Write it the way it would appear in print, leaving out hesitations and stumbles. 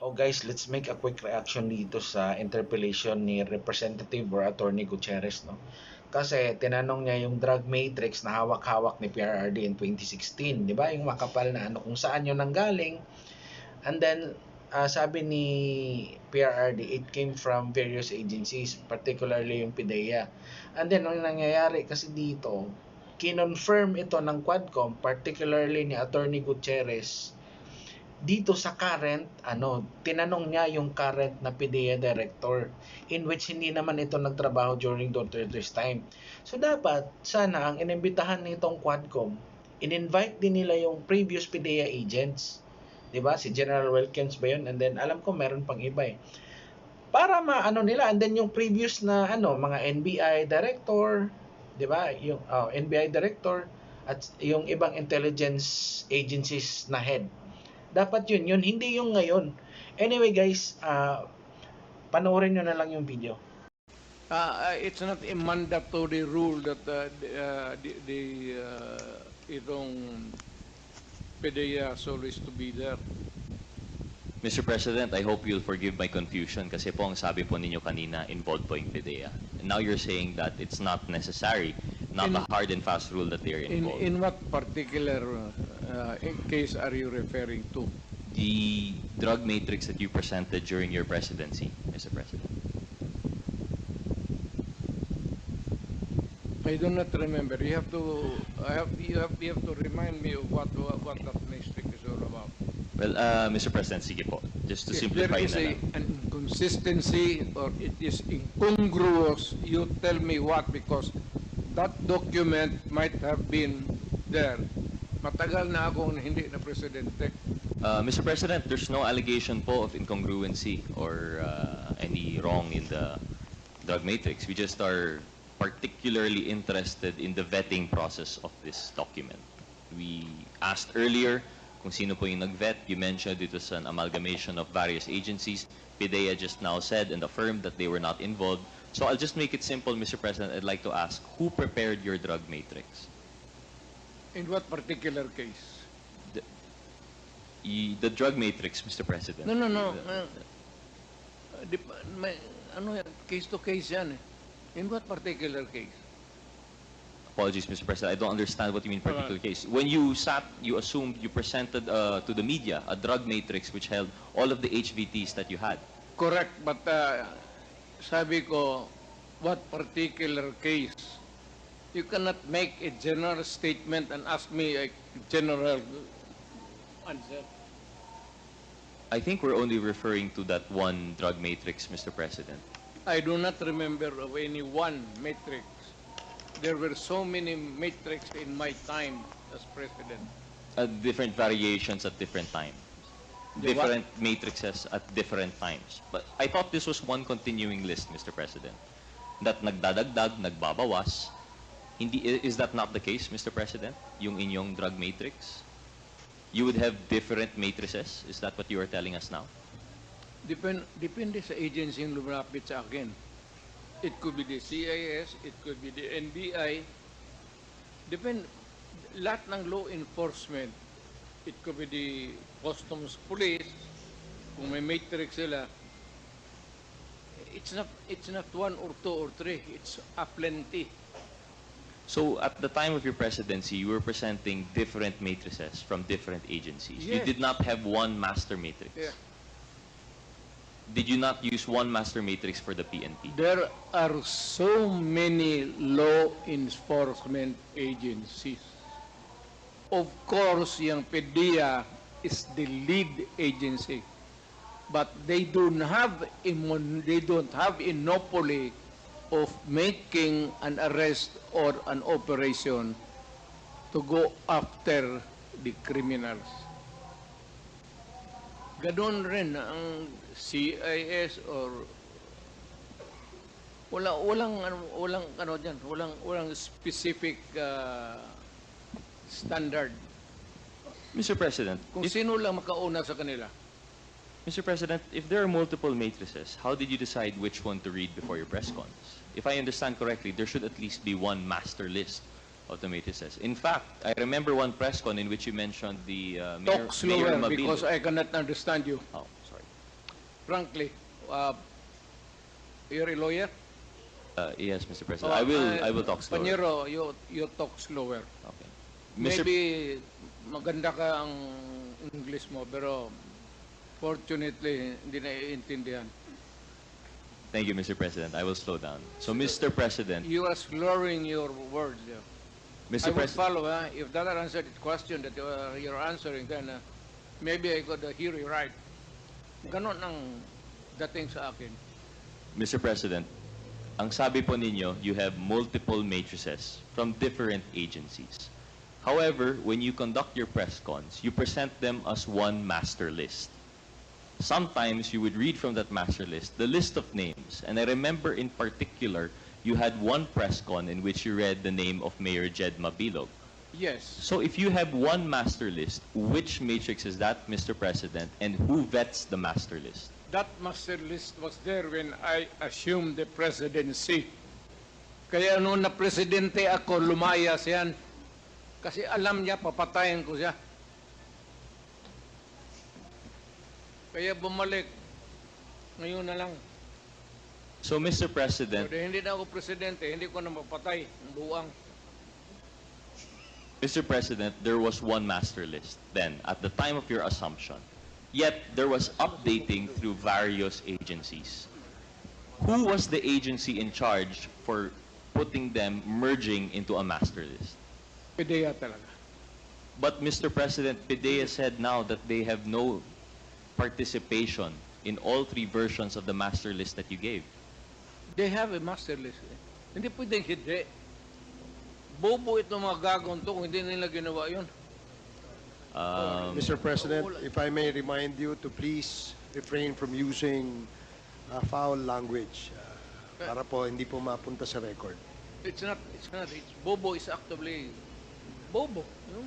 Oh guys, let's make a quick reaction dito sa interpellation ni Representative or Attorney Gutierrez, no? Kasi tinanong niya yung drug matrix na hawak-hawak ni PRRD in 2016, di ba? Yung makapal na ano, kung saan yun nanggaling. And then, sabi ni PRRD, it came from various agencies, particularly yung PIDEA. And then, ang nangyayari kasi dito, kinonfirm ito ng Quadcom, particularly ni Attorney Gutierrez, dito sa current, tinanong niya yung current na PDEA director, in which hindi naman ito nagtrabaho during Duterte's time. So dapat, sana ang inimbitahan nitong Quadcom, in-invite din nila yung previous PDEA agents. 'Di ba? Si General Wilkins ba yun? And then alam ko meron pang iba eh. Para maano nila, and then yung previous na mga NBI director, 'di ba? Yung NBI director at yung ibang intelligence agencies na head. Dapat yun, hindi yung ngayon. Anyway guys, panoorin nyo na lang yung video. It's not a mandatory rule that itong PDEA is to be there. Mr. President, I hope you'll forgive my confusion kasi po ang sabi po ninyo kanina, involved po yung PDEA. And now you're saying that it's not necessary, not a hard and fast rule that they're involved. In what particular case are you referring to? The drug matrix that you presented during your presidency, Mr. President. I do not remember. You have to remind me of what that matrix is all about. Well, Mr. President, sige po. Just to If simplify there is an inconsistency or it is incongruous, you tell me what, because that document might have been there. Matagal na akong hindi na presidente. Mr. President, there's no allegation po of incongruency or any wrong in the drug matrix. We just are particularly interested in the vetting process of this document. We asked earlier kung sino po yung nag-vet. You mentioned it was an amalgamation of various agencies. PIDEA just now said and affirmed that they were not involved. So I'll just make it simple, Mr. President. I'd like to ask, who prepared your drug matrix? In what particular case? The drug matrix, Mr. President. No. Case to case yan eh. In what particular case? Apologies, Mr. President. I don't understand what you mean particular case. When you sat, you assumed you presented to the media a drug matrix which held all of the HVTs that you had. Correct, but sabi ko, what particular case? You cannot make a general statement and ask me a general answer. I think we're only referring to that one drug matrix, Mr. President. I do not remember of any one matrix. There were so many matrix in my time as president. Different variations at different times. Different matrices at different times. But I thought this was one continuing list, Mr. President. That nagdadagdag, nagbabawas. Is that not the case, Mr. President? Yung inyong drug matrix? You would have different matrices? Is that what you are telling us now? Depende sa agency yung lumapit sa akin. It could be the CIS, it could be the NBI. Lahat ng law enforcement, it could be the customs police, kung may matrix sila, it's not one or two or three, it's a plenty. So at the time of your presidency, you were presenting different matrices from different agencies. Yes. You did not have one master matrix. Yeah. Did you not use one master matrix for the PNP? There are so many law enforcement agencies. Of course, yung PDEA is the lead agency, but they don't have a monopoly of making an arrest or an operation to go after the criminals. Ganon rin ang CIS or walang specific standard. Mr. President, Kung sino lang makauna sa kanila. Mr. President, if there are multiple matrices, how did you decide which one to read before your press cons? If I understand correctly, there should at least be one master list of the matrices. In fact, I remember one press con in which you mentioned the Mayor Talk slower Mabilo. because I cannot understand you. Oh, sorry. frankly, you're a lawyer? Yes, Mr. President. Oh, I will talk slower. Panyero, you talk slower. Okay. Maybe maganda ka ang English mo, pero fortunately, hindi naiintindihan. Thank you, Mr. President. I will slow down. So, Mr. President, You are slurring your words. Yeah. I Mr. would President, follow. If that answered the question that you're answering, then maybe I could hear you right. Ganon ang dating sa akin. Mr. President, ang sabi po ninyo, you have multiple matrices from different agencies. However, when you conduct your press cons, you present them as one master list. Sometimes you would read from that master list the list of names, and I remember in particular, you had one press con in which you read the name of Mayor Jed Mabilog. Yes. So if you have one master list, which matrix is that, Mr. President, and who vets the master list? That master list was there when I assumed the presidency. Kaya noon na presidente ako, lumayas yan. Kasi alam niya, papatayin ko siya. Kaya bumalik. Ngayon na lang. So, Mr. President, Pero hindi na ako presidente, hindi ko na mapatay ang buwang. Mr. President, there was one master list then at the time of your assumption. Yet there was updating through various agencies. Who was the agency in charge for putting them merging into a master list? Pideya talaga. But Mr. President, PIDEA said now that they have no participation in all three versions of the master list that you gave. They have a master list. Hindi pwedeng hindi. Bobo itong mga gagawin to kung hindi nila ginawa yun. Mr. President, if I may remind you to please refrain from using foul language para po hindi po mapunta sa record. It's not. It's bobo is actively bobo. Yung